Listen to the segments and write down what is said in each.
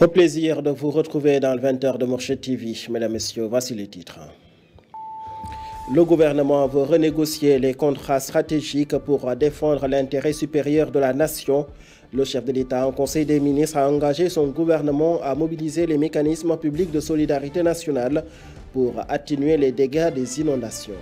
Au plaisir de vous retrouver dans le 20h de Mourchid TV. Mesdames, Messieurs, voici les titres. Le gouvernement veut renégocier les contrats stratégiques pour défendre l'intérêt supérieur de la nation. Le chef de l'État en Conseil des ministres a engagé son gouvernement à mobiliser les mécanismes publics de solidarité nationale pour atténuer les dégâts des inondations.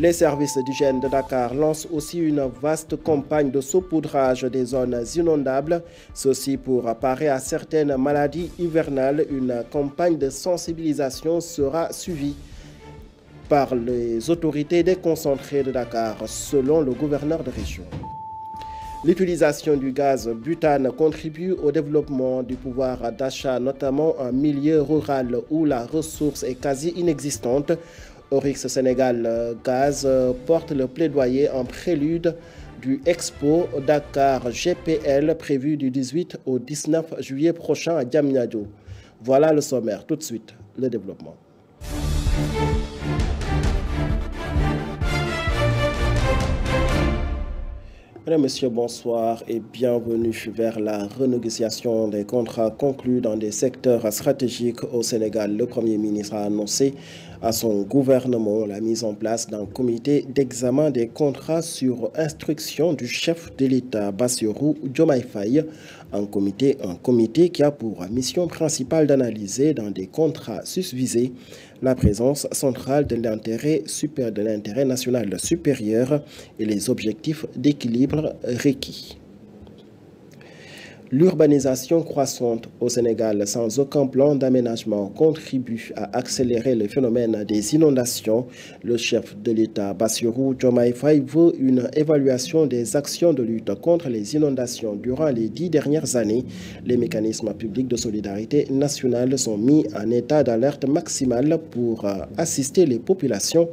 Les services d'hygiène de Dakar lancent aussi une vaste campagne de saupoudrage des zones inondables. Ceci pour parer à certaines maladies hivernales. Une campagne de sensibilisation sera suivie par les autorités déconcentrées de Dakar, selon le gouverneur de région. L'utilisation du gaz butane contribue au développement du pouvoir d'achat, notamment en milieu rural où la ressource est quasi inexistante. Oryx Sénégal Gaz porte le plaidoyer en prélude du Expo Dakar GPL prévu du 18 au 19 juillet prochain à Diamniadio. Voilà le sommaire. Tout de suite, le développement. Mesdames, Messieurs, bonsoir et bienvenue vers la renégociation des contrats conclus dans des secteurs stratégiques au Sénégal. Le Premier ministre a annoncé à son gouvernement la mise en place d'un comité d'examen des contrats sur instruction du chef de l'État, Bassirou Diomaye Faye. Un comité qui a pour mission principale d'analyser dans des contrats susvisés la présence centrale de l'intérêt national supérieur et les objectifs d'équilibre requis. L'urbanisation croissante au Sénégal sans aucun plan d'aménagement contribue à accélérer le phénomène des inondations. Le chef de l'État, Bassirou Diomaye Faye, veut une évaluation des actions de lutte contre les inondations durant les 10 dernières années. Les mécanismes publics de solidarité nationale sont mis en état d'alerte maximale pour assister les populations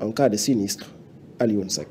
en cas de sinistre. Alioune Seck.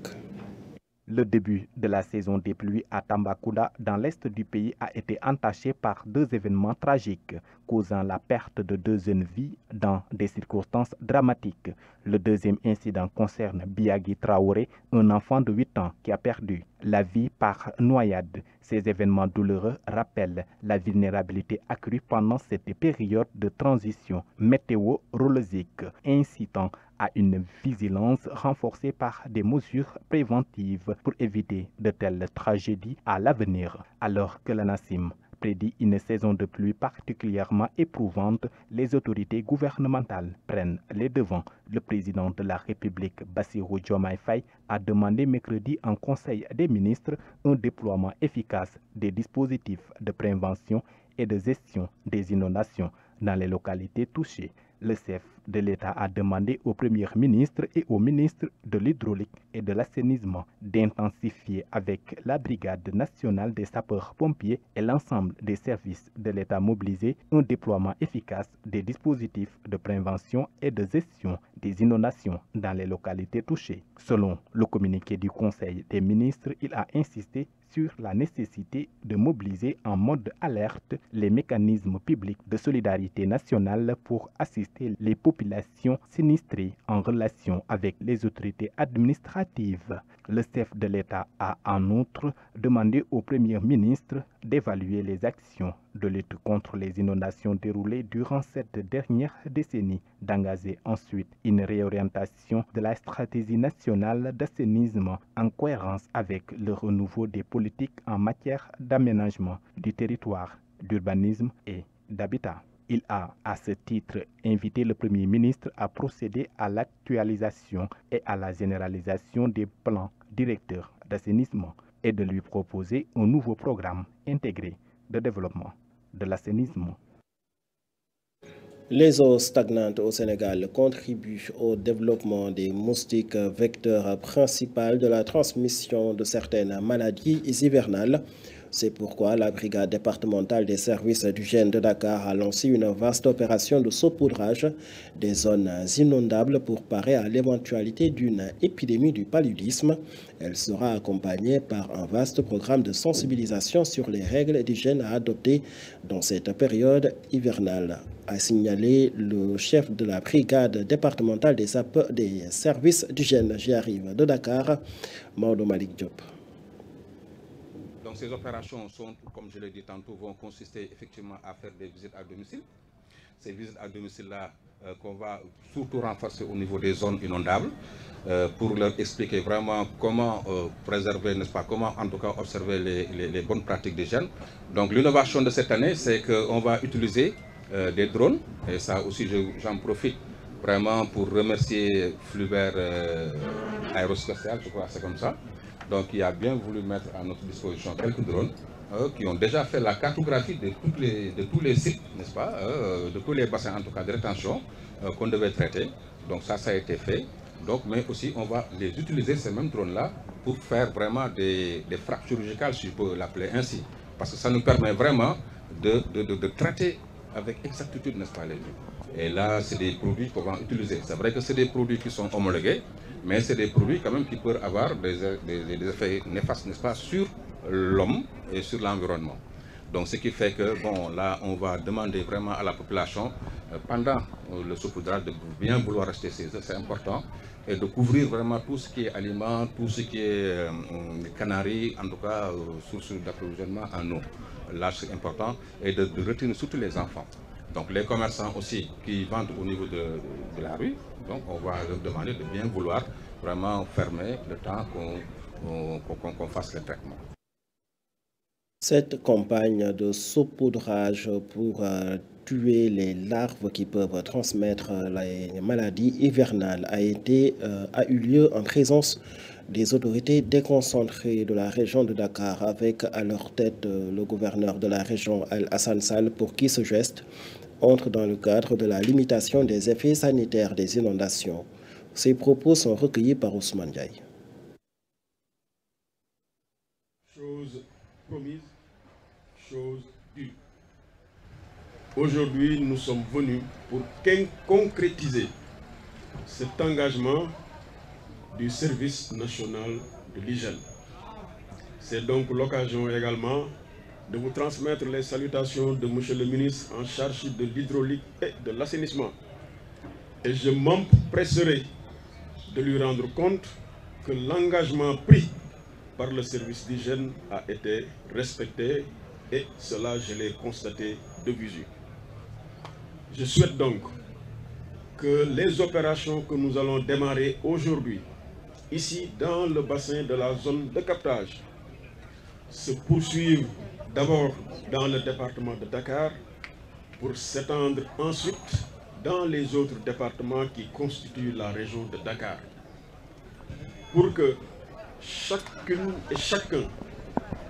Le début de la saison des pluies à Tambacounda, dans l'est du pays, a été entaché par deux événements tragiques, causant la perte de 2 jeunes vies dans des circonstances dramatiques. Le deuxième incident concerne Biagui Traoré, un enfant de 8 ans qui a perdu la vie par noyade. Ces événements douloureux rappellent la vulnérabilité accrue pendant cette période de transition météorologique, incitant à une vigilance renforcée par des mesures préventives pour éviter de telles tragédies à l'avenir. Alors que la NACIM prédit une saison de pluie particulièrement éprouvante, les autorités gouvernementales prennent les devants. Le président de la République, Bassirou Diomaye Faye, a demandé mercredi en Conseil des ministres un déploiement efficace des dispositifs de prévention et de gestion des inondations dans les localités touchées. Le chef de l'État a demandé au Premier ministre et au ministre de l'Hydraulique et de l'Assainissement d'intensifier avec la Brigade nationale des sapeurs-pompiers et l'ensemble des services de l'État mobilisés un déploiement efficace des dispositifs de prévention et de gestion des inondations dans les localités touchées. Selon le communiqué du Conseil des ministres, il a insisté sur la nécessité de mobiliser en mode alerte les mécanismes publics de solidarité nationale pour assister les populations sinistrées en relation avec les autorités administratives. Le chef de l'État a en outre demandé au Premier ministre d'évaluer les actions de lutte contre les inondations déroulées durant cette dernière décennie, d'engager ensuite une réorientation de la stratégie nationale d'assainissement en cohérence avec le renouveau des politiques en matière d'aménagement du territoire, d'urbanisme et d'habitat. Il a, à ce titre, invité le Premier ministre à procéder à l'actualisation et à la généralisation des plans directeurs d'assainissement et de lui proposer un nouveau programme intégré de développement de l'assainissement. Les eaux stagnantes au Sénégal contribuent au développement des moustiques, vecteurs principaux de la transmission de certaines maladies hivernales. C'est pourquoi la brigade départementale des services d'hygiène de Dakar a lancé une vaste opération de saupoudrage des zones inondables pour parer à l'éventualité d'une épidémie du paludisme. Elle sera accompagnée par un vaste programme de sensibilisation sur les règles d'hygiène à adopter dans cette période hivernale, a signalé le chef de la brigade départementale des services d'hygiène, j'y arrive, de Dakar, Maodo Malik Diop. Donc ces opérations sont, comme je l'ai dit tantôt, vont consister effectivement à faire des visites à domicile. Ces visites à domicile-là qu'on va surtout renforcer au niveau des zones inondables pour leur expliquer vraiment comment préserver, n'est-ce pas, comment en tout cas observer les bonnes pratiques d'hygiène. Donc l'innovation de cette année, c'est qu'on va utiliser des drones, et ça aussi j'en profite vraiment pour remercier Flubert Aérospatial, je crois que c'est comme ça. Donc il a bien voulu mettre à notre disposition quelques drones qui ont déjà fait la cartographie de tous les sites, n'est-ce pas, de tous les bassins en tout cas de rétention qu'on devait traiter. Donc ça a été fait. Donc, mais aussi on va les utiliser, ces mêmes drones-là, pour faire vraiment des frappes chirurgicales, si je peux l'appeler ainsi. Parce que ça nous permet vraiment de traiter avec exactitude, n'est-ce pas, les gens. Et là, c'est des produits qu'on va utiliser. C'est vrai que c'est des produits qui sont homologués, mais c'est des produits quand même qui peuvent avoir des effets néfastes, n'est-ce pas, sur l'homme et sur l'environnement. Donc ce qui fait que, bon, là, on va demander vraiment à la population, pendant le saupoudrage, de bien vouloir rester chez eux, c'est important, et de couvrir vraiment tout ce qui est aliments, tout ce qui est canaries, en tout cas, sources d'approvisionnement en eau. Là, c'est important, et de retenir surtout les enfants. Donc les commerçants aussi qui vendent au niveau de la rue, donc on va leur demander de bien vouloir vraiment fermer le temps qu'on fasse le traitement. Cette campagne de saupoudrage pour tuer les larves qui peuvent transmettre les maladies hivernales a eu lieu en présence des autorités déconcentrées de la région de Dakar, avec à leur tête le gouverneur de la région Al-Hassan Sall, pour qui ce geste entre dans le cadre de la limitation des effets sanitaires des inondations. Ces propos sont recueillis par Ousmane Diaye. Chose promise, chose due. Aujourd'hui, nous sommes venus pour concrétiser cet engagement du service national de l'hygiène. C'est donc l'occasion également de vous transmettre les salutations de M. le ministre en charge de l'hydraulique et de l'assainissement. Et je m'empresserai de lui rendre compte que l'engagement pris par le service d'hygiène a été respecté, et cela je l'ai constaté de visu. Je souhaite donc que les opérations que nous allons démarrer aujourd'hui, ici dans le bassin de la zone de captage, se poursuivent d'abord dans le département de Dakar pour s'étendre ensuite dans les autres départements qui constituent la région de Dakar, pour que chacune et chacun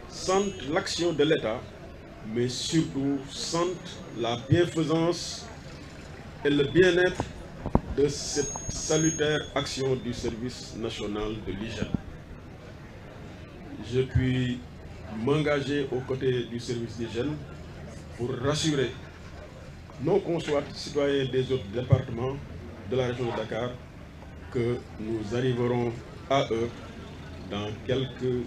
sente l'action de l'État, mais surtout sente la bienfaisance et le bien-être de cette salutaire action du service national de l'hygiène. Je puis m'engager aux côtés du service d'hygiène pour rassurer nos concitoyens des autres départements de la région de Dakar que nous arriverons à eux dans quelques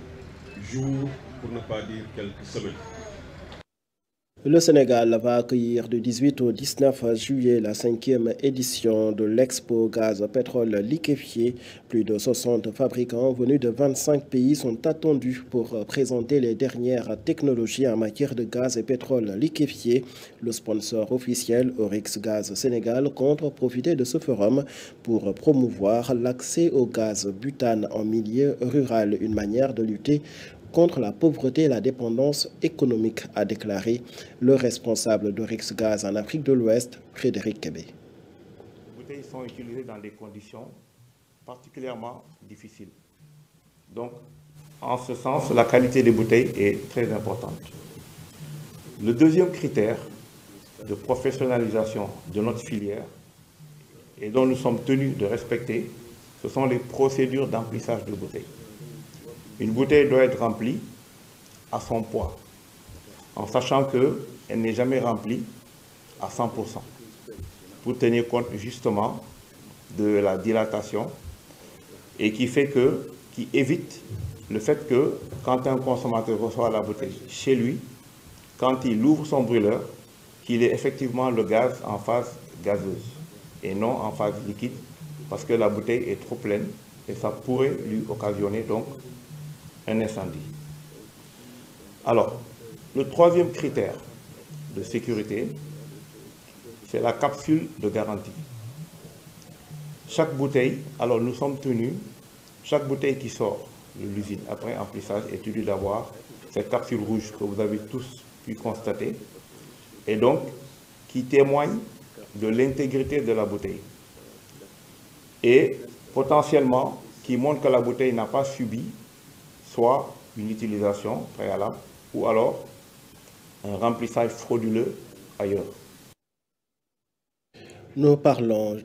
jours, pour ne pas dire quelques semaines. Le Sénégal va accueillir du 18 au 19 juillet la 5e édition de l'Expo Gaz Pétrole Liquéfié. Plus de 60 fabricants venus de 25 pays sont attendus pour présenter les dernières technologies en matière de gaz et pétrole liquéfié. Le sponsor officiel, Oryx Gaz Sénégal, compte profiter de ce forum pour promouvoir l'accès au gaz butane en milieu rural, une manière de lutter contre la pauvreté et la dépendance économique, a déclaré le responsable d'Oryx Gaz en Afrique de l'Ouest, Frédéric Kébé. Les bouteilles sont utilisées dans des conditions particulièrement difficiles. Donc, en ce sens, la qualité des bouteilles est très importante. Le deuxième critère de professionnalisation de notre filière, et dont nous sommes tenus de respecter, ce sont les procédures d'emplissage de bouteilles. Une bouteille doit être remplie à son poids, en sachant qu'elle n'est jamais remplie à 100%, pour tenir compte justement de la dilatation, et qui évite le fait que quand un consommateur reçoit la bouteille chez lui, quand il ouvre son brûleur, qu'il ait effectivement le gaz en phase gazeuse et non en phase liquide, parce que la bouteille est trop pleine et ça pourrait lui occasionner donc un incendie. Alors, le troisième critère de sécurité, c'est la capsule de garantie. Chaque bouteille, alors nous sommes tenus, chaque bouteille qui sort de l'usine après emplissage est tenue d'avoir cette capsule rouge que vous avez tous pu constater, et donc qui témoigne de l'intégrité de la bouteille et potentiellement qui montre que la bouteille n'a pas subi soit une utilisation préalable ou alors un remplissage frauduleux ailleurs. Nous parlons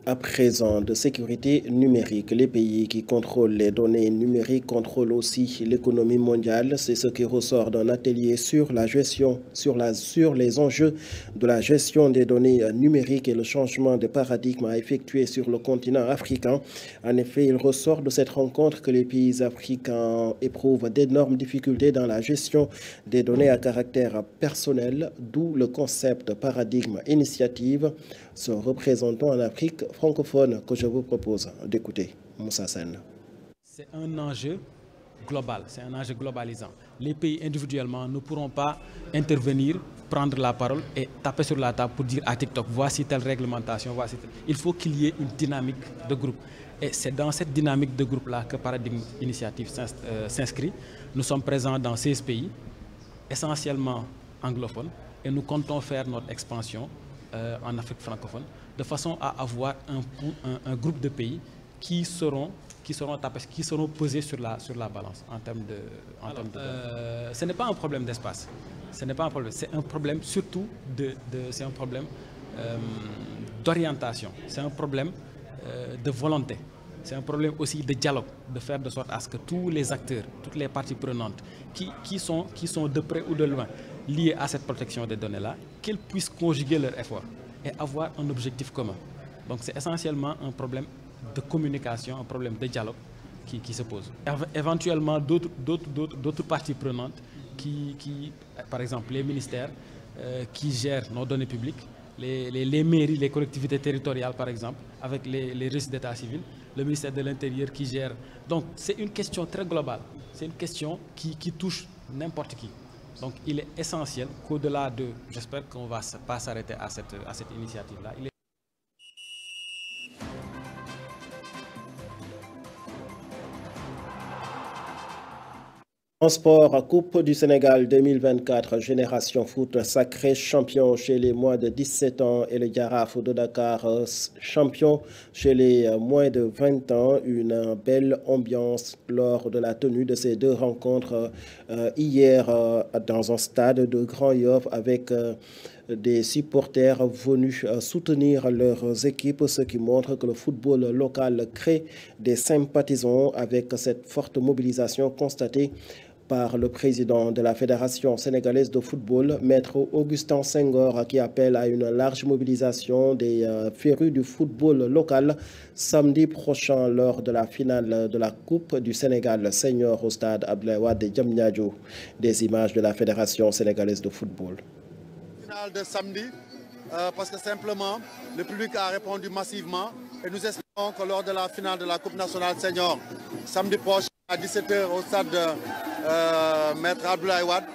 à présent de sécurité numérique. Les pays qui contrôlent les données numériques contrôlent aussi l'économie mondiale. C'est ce qui ressort d'un atelier sur la gestion, sur les enjeux de la gestion des données numériques et le changement de paradigme à effectuer sur le continent africain. En effet, il ressort de cette rencontre que les pays africains éprouvent d'énormes difficultés dans la gestion des données à caractère personnel, d'où le concept paradigme initiative, se représentant en Afrique francophone que je vous propose d'écouter. Moussa Sen. C'est un enjeu global, c'est un enjeu globalisant. Les pays individuellement ne pourront pas intervenir, prendre la parole et taper sur la table pour dire à TikTok, voici telle réglementation, voici telle. Il faut qu'il y ait une dynamique de groupe. Et c'est dans cette dynamique de groupe-là que Paradigme Initiative s'inscrit. Nous sommes présents dans 16 pays, essentiellement anglophones, et nous comptons faire notre expansion en Afrique francophone, de façon à avoir un groupe de pays qui seront pesés sur la balance en termes de... ce n'est pas un problème d'espace, ce n'est pas un problème, c'est un problème surtout c'est un problème d'orientation, c'est un problème de volonté, c'est un problème aussi de dialogue, de faire de sorte à ce que tous les acteurs, toutes les parties prenantes qui sont de près ou de loin liés à cette protection des données-là, qu'ils puissent conjuguer leurs efforts et avoir un objectif commun. Donc c'est essentiellement un problème de communication, un problème de dialogue qui se pose. Éventuellement d'autres parties prenantes par exemple les ministères qui gèrent nos données publiques, les mairies, les collectivités territoriales par exemple, avec les registres d'état civil, le ministère de l'Intérieur qui gère. Donc c'est une question très globale, c'est une question qui touche n'importe qui. Donc il est essentiel qu'au-delà de, j'espère qu'on ne va pas s'arrêter à cette initiative-là. En sport, Coupe du Sénégal 2024, Génération Foot sacré champion chez les moins de 17 ans et le Jaraaf de Dakar champion chez les moins de 20 ans. Une belle ambiance lors de la tenue de ces deux rencontres hier dans un stade de Grand Yoff avec des supporters venus soutenir leurs équipes, ce qui montre que le football local crée des sympathisants avec cette forte mobilisation constatée par le président de la Fédération sénégalaise de football, Maître Augustin Senghor, qui appelle à une large mobilisation des férus du football local samedi prochain lors de la finale de la Coupe du Sénégal senior au stade Abdoulaye Wade de Diamniadio. Des images de la Fédération sénégalaise de football. Finale de samedi, parce que simplement le public a répondu massivement et nous espérons que lors de la finale de la Coupe nationale senior samedi prochain à 17h au stade Maître Abdoulaye Wade,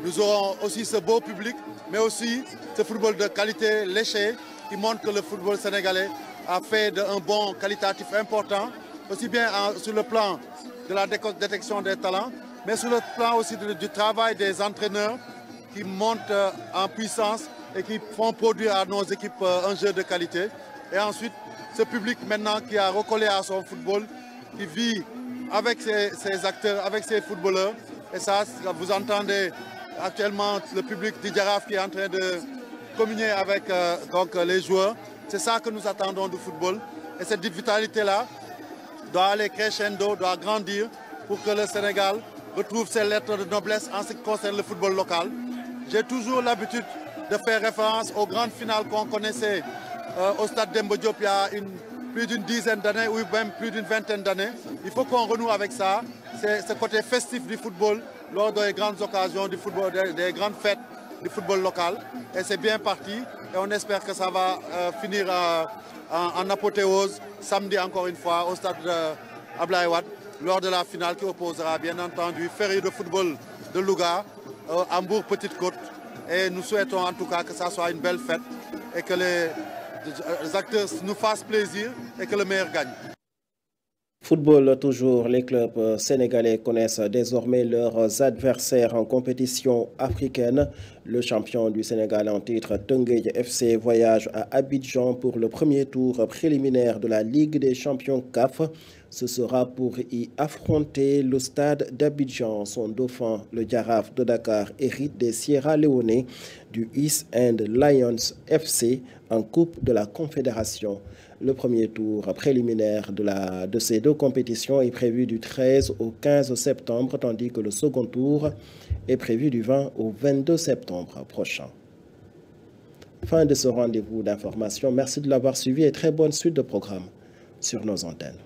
nous aurons aussi ce beau public, mais aussi ce football de qualité léché qui montre que le football sénégalais a fait un bond qualitatif important, aussi bien sur le plan de la détection des talents, mais sur le plan aussi du travail des entraîneurs qui montent en puissance et qui font produire à nos équipes un jeu de qualité. Et ensuite, ce public maintenant qui a recollé à son football, qui vit avec ses acteurs, avec ses footballeurs. Et ça, vous entendez actuellement le public du Jaraaf qui est en train de communier avec les joueurs. C'est ça que nous attendons du football. Et cette vitalité-là doit aller crescendo, doit grandir pour que le Sénégal retrouve ses lettres de noblesse en ce qui concerne le football local. J'ai toujours l'habitude de faire référence aux grandes finales qu'on connaissait au stade Demba Diop il y a plus d'une dizaine d'années ou même plus d'une vingtaine d'années. Il faut qu'on renoue avec ça. C'est ce côté festif du football lors des grandes occasions du football, des grandes fêtes du football local. Et c'est bien parti. Et on espère que ça va finir en apothéose samedi encore une fois au stade Abdoulaye Wade lors de la finale qui opposera bien entendu Ferry de football de Louga, Hambourg Petite Côte. Et nous souhaitons en tout cas que ça soit une belle fête et que les acteurs nous fassent plaisir et que le meilleur gagne. Football toujours, les clubs sénégalais connaissent désormais leurs adversaires en compétition africaine. Le champion du Sénégal en titre, Teungueth FC, voyage à Abidjan pour le premier tour préliminaire de la Ligue des champions CAF. Ce sera pour y affronter le stade d'Abidjan. Son dauphin, le Jaraaf de Dakar, hérite des Sierra Leone du East End Lions FC en Coupe de la Confédération. Le premier tour préliminaire de ces deux compétitions est prévu du 13 au 15 septembre, tandis que le second tour est prévu du 20 au 22 septembre prochain. Fin de ce rendez-vous d'information. Merci de l'avoir suivi et très bonne suite de programme sur nos antennes.